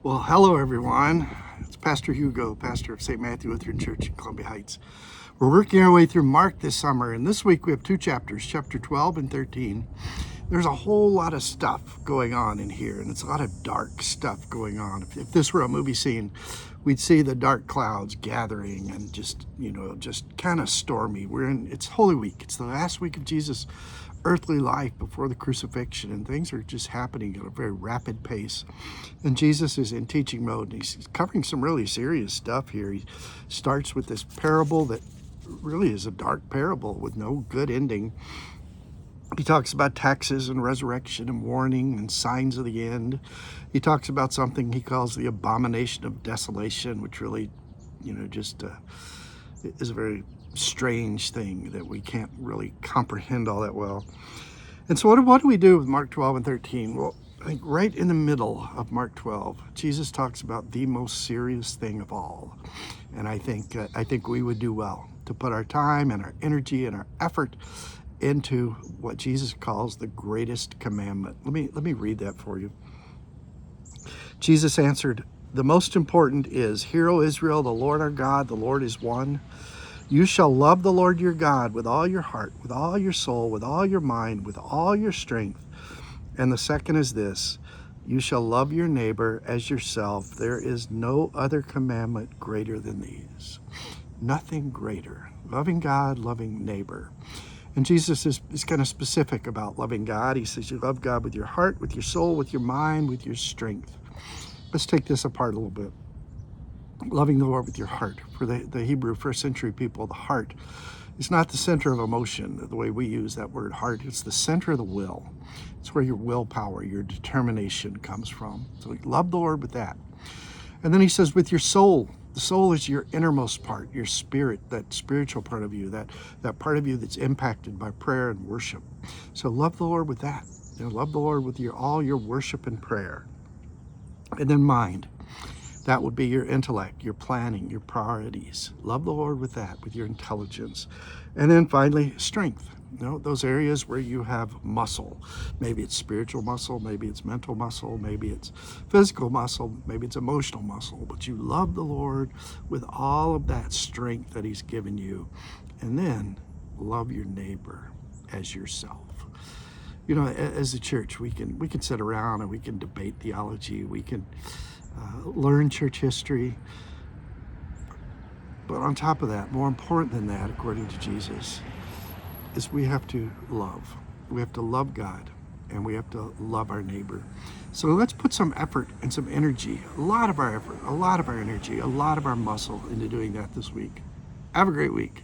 Well, hello everyone. It's Pastor Hugo, pastor of St. Matthew Lutheran Church in Columbia Heights. We're working our way through Mark this summer, and this week we have two chapters, chapter 12 and 13. There's a whole lot of stuff going on in here, and it's a lot of dark stuff going on. If this were a movie scene, we'd see the dark clouds gathering and just kind of stormy. It's Holy Week. It's the last week of Jesus' earthly life before the crucifixion, and things are just happening at a very rapid pace. And Jesus is in teaching mode, and he's covering some really serious stuff here. He starts with this parable that really is a dark parable with no good ending. He talks about taxes and resurrection and warning and signs of the end. He talks about something he calls the abomination of desolation, which really, is a very strange thing that we can't really comprehend all that well. And so what do we do with Mark 12 and 13? Well, I think right in the middle of Mark 12, Jesus talks about the most serious thing of all. And I think we would do well to put our time and our energy and our effort into what Jesus calls the greatest commandment. Let me read that for you. Jesus answered, "The most important is, Hear, O Israel, the Lord our God, the Lord is one. You shall love the Lord your God with all your heart, with all your soul, with all your mind, with all your strength. And the second is this, you shall love your neighbor as yourself. There is no other commandment greater than these." Nothing greater. Loving God, loving neighbor. And Jesus is kind of specific about loving God. He says you love God with your heart, with your soul, with your mind, with your strength. Let's take this apart a little bit. Loving the Lord with your heart. For the Hebrew first century people, the heart is not the center of emotion, the way we use that word heart. It's the center of the will. It's where your willpower, your determination comes from. So we love the Lord with that. And then he says with your soul. The soul is your innermost part, your spirit, that spiritual part of you, that part of you that's impacted by prayer and worship. So love the Lord with that. Love the Lord with all your worship and prayer. And then mind. That would be your intellect, your planning, your priorities. Love the Lord with that, with your intelligence. And then finally, strength. Those areas where you have muscle. Maybe it's spiritual muscle, maybe it's mental muscle, maybe it's physical muscle, maybe it's emotional muscle. But you love the Lord with all of that strength that he's given you. And then love your neighbor as yourself. As a church, we can sit around and we can debate theology. We can learn church history. But on top of that, more important than that, according to Jesus, is we have to love. We have to love God, and we have to love our neighbor. So let's put some effort and some energy, a lot of our effort, a lot of our energy, a lot of our muscle into doing that this week. Have a great week.